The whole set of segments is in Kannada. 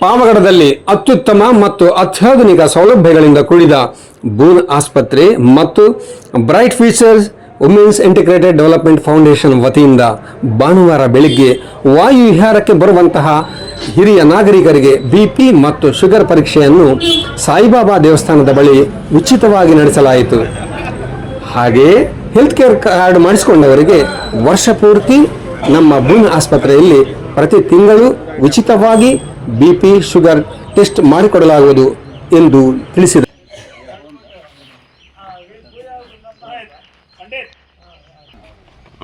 ಪಾವಗಡದಲ್ಲಿ ಅತ್ಯುತ್ತಮ ಮತ್ತು ಅತ್ಯಾಧುನಿಕ ಸೌಲಭ್ಯಗಳಿಂದ ಕೂಡಿದ ಬೂನ್ ಆಸ್ಪತ್ರೆ ಮತ್ತು bright futures women's integrated development foundation ವತಿಯಿಂದ ಭಾನುವಾರ ಬೆಳಿಗ್ಗೆ ವಾಯು ವಿಹಾರಕ್ಕೆ ಬರುವಂತಹ ಹಿರಿಯ ನಾಗರಿಕರಿಗೆ ಬಿಪಿ ಮತ್ತು ಶುಗರ್ ಪರೀಕ್ಷೆಯನ್ನು ಸಾಯಿಬಾಬಾ ದೇವಸ್ಥಾನದ ಬಳಿ ಉಚಿತವಾಗಿ ನಡೆಸಲಾಯಿತು. ಹಾಗೆಯೇ ಹೆಲ್ತ್ ಕೇರ್ ಕಾರ್ಡ್ ಮಾಡಿಸಿಕೊಂಡವರಿಗೆ ವರ್ಷ ಪೂರ್ತಿ ನಮ್ಮ ಬೂನ್ ಆಸ್ಪತ್ರೆಯಲ್ಲಿ ಪ್ರತಿ ತಿಂಗಳು ಉಚಿತವಾಗಿ ಬಿಪಿ ಶುಗರ್ ಟೆಸ್ಟ್ ಮಾಡಿಕೊಡಲಾಗುವುದು ಎಂದು ತಿಳಿಸಿದರು.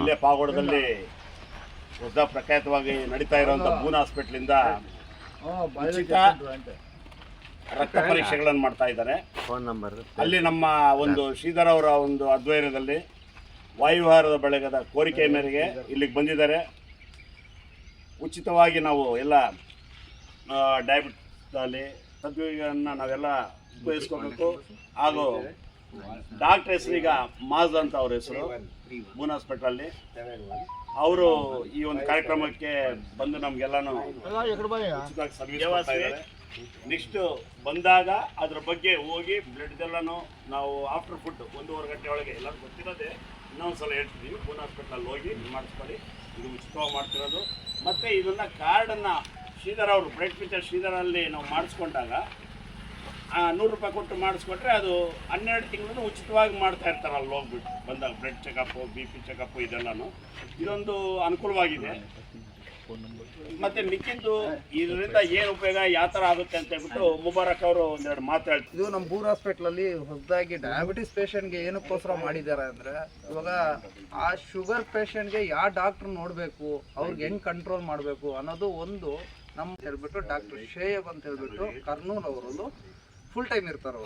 ಇಲ್ಲೇ ಪಾವಗಡದಲ್ಲಿ ಹೊಸ ಪ್ರಖ್ಯಾತವಾಗಿ ನಡೀತಾ ಇರುವಂಥ ಬೂನ್ ಹಾಸ್ಪಿಟ್ಲಿಂದ ಉಚಿತ ರಕ್ತ ಪರೀಕ್ಷೆಗಳನ್ನು ಮಾಡ್ತಾ ಇದ್ದಾರೆ. ಅಲ್ಲಿ ನಮ್ಮ ಒಂದು ಶ್ರೀಧರ್ ಅವರ ಒಂದು ಆಧ್ವರ್ಯದಲ್ಲಿ ವಾಯುವಿಹಾರದ ಬಳಗದ ಕೋರಿಕೆ ಮೇರೆಗೆ ಇಲ್ಲಿಗೆ ಬಂದಿದ್ದಾರೆ. ಉಚಿತವಾಗಿ ನಾವು ಎಲ್ಲ ಡಯಾಬಿಟಿಸಲ್ಲಿ ಸದ್ವಿಗಳನ್ನು ನಾವೆಲ್ಲ ಉಪಯೋಗಿಸ್ಕೋಬೇಕು. ಹಾಗೂ ಡಾಕ್ಟರ್ ಹೆಸರು ಈಗ ಮಾಜ್ ಅಂತ ಅವ್ರ ಹೆಸರು ಬೂನ್ ಹಾಸ್ಪಿಟ್ಲಲ್ಲಿ ಅವರು ಈ ಒಂದು ಕಾರ್ಯಕ್ರಮಕ್ಕೆ ಬಂದು ನಮಗೆಲ್ಲನೂ ಉಚಿತವಾಗಿ ಸರ್ವಿಸ್ ಮಾಡ್ತಾ ಇದ್ದಾರೆ. ನೆಕ್ಸ್ಟ್ ಬಂದಾಗ ಅದ್ರ ಬಗ್ಗೆ ಹೋಗಿ ಬ್ಲಡ್ದೆಲ್ಲನೂ ನಾವು ಆಫ್ಟರ್ ಫುಡ್ 1.5 ಗಂಟೆ ಒಳಗೆ ಎಲ್ಲರೂ ಗೊತ್ತಿರೋದೆ ಇನ್ನೊಂದು ಸಲ ಹೇಳ್ತಿದ್ದೀವಿ. ಬೂನ್ ಹಾಸ್ಪಿಟ್ಲಲ್ಲಿ ಹೋಗಿ ಮಾಡಿಸ್ಕೊಳ್ಳಿ, ಇದು ಉಚಿತವಾಗಿ ಮಾಡ್ತಿರೋದು. ಮತ್ತು ಇದನ್ನು ಕಾರ್ಡನ್ನು ಶ್ರೀಧರ್ ಅವರು ಬ್ಲಡ್ ಫೀಚರ್ ಶ್ರೀಧರಲ್ಲಿ ನಾವು ಮಾಡಿಸ್ಕೊಂಡಾಗ 100 ರೂಪಾಯಿ ಕೊಟ್ಟು ಮಾಡಿಸ್ಕೊಟ್ರೆ ಅದು 12 ತಿಂಗಳು ಉಚಿತವಾಗಿ ಮಾಡ್ತಾ ಇರ್ತಾರೆ. ಅಲ್ಲಿ ಹೋಗ್ಬಿಟ್ಟು ಬಂದಾಗ ಬ್ಲಡ್ ಚೆಕಪ್ಪು BP ಚೆಕಪ್ಪು ಇದೆಲ್ಲನೂ ಇದೊಂದು ಅನುಕೂಲವಾಗಿದೆ. ಮತ್ತು ಮಿಕ್ಕಿದ್ದು ಇದರಿಂದ ಏನು ಉಪಯೋಗ ಯಾವ ಥರ ಆಗುತ್ತೆ ಅಂತ ಹೇಳ್ಬಿಟ್ಟು ಮುಬಾರಕ್ ಅವರು ಒಂದೆರಡು ಮಾತಾಡ್ತಾರೆ. ಇದು ನಮ್ಮ ಬೂನ್ ಹಾಸ್ಪಿಟ್ಲಲ್ಲಿ ಹೊಸದಾಗಿ ಡಯಾಬಿಟಿಸ್ ಪೇಷಂಟ್ಗೆ ಏನಕ್ಕೋಸ್ಕರ ಮಾಡಿದ್ದಾರೆ ಅಂದರೆ, ಇವಾಗ ಆ ಶುಗರ್ ಪೇಷಂಟ್ಗೆ ಯಾವ ಡಾಕ್ಟ್ರ್ ನೋಡಬೇಕು, ಅವ್ರಿಗೆ ಹೆಂಗೆ ಕಂಟ್ರೋಲ್ ಮಾಡಬೇಕು ಅನ್ನೋದು ಒಂದು ನಮ್ಮ ಹೇಳ್ಬಿಟ್ಟು ಡಾಕ್ಟರ್ ಶೇಯಬ್ ಅಂತ ಹೇಳ್ಬಿಟ್ಟು ಕರ್ನೂಲ್ ಅವರಲ್ಲೂ ಫುಲ್ ಟೈಮ್ ಇರ್ತಾರೆ.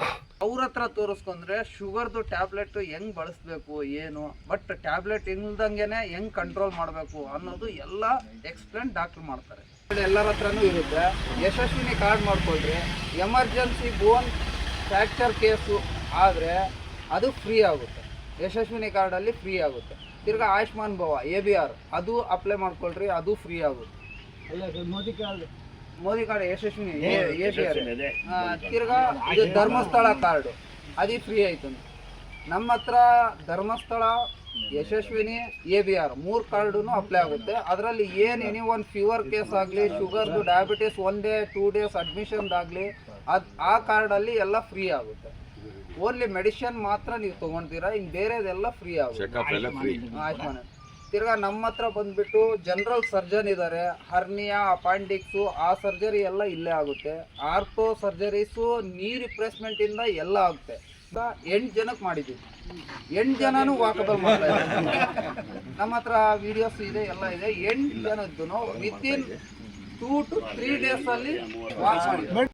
ಅವ್ರ ಹತ್ರ ತೋರಿಸ್ಕೊಂಡ್ರೆ ಶುಗರ್ದು ಟ್ಯಾಬ್ಲೆಟ್ ಹೆಂಗೆ ಬಳಸಬೇಕು ಏನು, ಬಟ್ ಟ್ಯಾಬ್ಲೆಟ್ ಇಲ್ದಂಗೆ ಹೆಂಗೆ ಕಂಟ್ರೋಲ್ ಮಾಡಬೇಕು ಅನ್ನೋದು ಎಲ್ಲ ಎಕ್ಸ್ಪ್ಲೇನ್ ಡಾಕ್ಟ್ರ್ ಮಾಡ್ತಾರೆ. ಎಲ್ಲರ ಹತ್ರನೂ ಇರುತ್ತೆ. ಯಶಸ್ವಿನಿ ಕಾರ್ಡ್ ಮಾಡ್ಕೊಳ್ರಿ. ಎಮರ್ಜೆನ್ಸಿ ಬೋನ್ ಫ್ರ್ಯಾಕ್ಚರ್ ಕೇಸು ಆದರೆ ಅದು ಫ್ರೀ ಆಗುತ್ತೆ. ಯಶಸ್ವಿನಿ ಕಾರ್ಡಲ್ಲಿ ಫ್ರೀ ಆಗುತ್ತೆ. ತಿರ್ಗಾ ಆಯುಷ್ಮಾನ್ ಭವ ABR ಅದು ಅಪ್ಲೈ ಮಾಡ್ಕೊಳ್ರಿ, ಅದು ಫ್ರೀ ಆಗುತ್ತೆ. Modi card Yashasvini ABR. ತಿರ್ಗಾ ಇದು ಧರ್ಮಸ್ಥಳ ಕಾರ್ಡು ಅದು ಫ್ರೀ ಆಯ್ತು. ನಮ್ಮ ಹತ್ರ Dharmasthala Yashasvini ABR 3 card apply ಆಗುತ್ತೆ. ಅದರಲ್ಲಿ ಎನಿ ಒಂದು ಫೀವರ್ ಕೇಸ್ ಆಗಲಿ, ಶುಗರ್ದು ಡಯಾಬಿಟಿಸ್ 1 ಡೇ 2 ಡೇಸ್ ಅಡ್ಮಿಷನ್ದಾಗಲಿ ಆ ಕಾರ್ಡಲ್ಲಿ ಎಲ್ಲ ಫ್ರೀ ಆಗುತ್ತೆ. ಓನ್ಲಿ ಮೆಡಿಷನ್ ಮಾತ್ರ ನೀವು ತೊಗೊಳ್ತೀರಾ, ಇನ್ನು ಬೇರೆದೆಲ್ಲ ಫ್ರೀ ಆಗುತ್ತೆ. ಆಯುಷ್ಮಾನ್. ತಿರ್ಗಾ ನಮ್ಮ ಹತ್ರ ಬಂದುಬಿಟ್ಟು ಜನರಲ್ ಸರ್ಜನ್ ಇದ್ದಾರೆ. ಹರ್ನಿಯಾ, ಅಪಾಂಡಿಕ್ಸು ಆ ಸರ್ಜರಿ ಎಲ್ಲ ಇಲ್ಲೇ ಆಗುತ್ತೆ. ಆರ್ಥೋ ಸರ್ಜರೀಸು ನೀ ರಿಪ್ಲೇಸ್ಮೆಂಟಿಂದ ಎಲ್ಲ ಆಗುತ್ತೆ. 8 ಜನಕ್ಕೆ ಮಾಡಿದ್ದೀವಿ. 8 ಜನನೂ ವಾಕಬಲ್ ಮಾಡ್ತಾ ಇದ್ದಾರೆ. ನಮ್ಮ ಹತ್ರ ವಿಡಿಯೋಸ್ ಇದೆ, ಎಲ್ಲ ಇದೆ. 8 ಜನದ್ದು ವಿತಿನ್ 2 to 3 ಡೇಸಲ್ಲಿ ವಾಕ್ ಮಾಡಿದ್ದೀವಿ.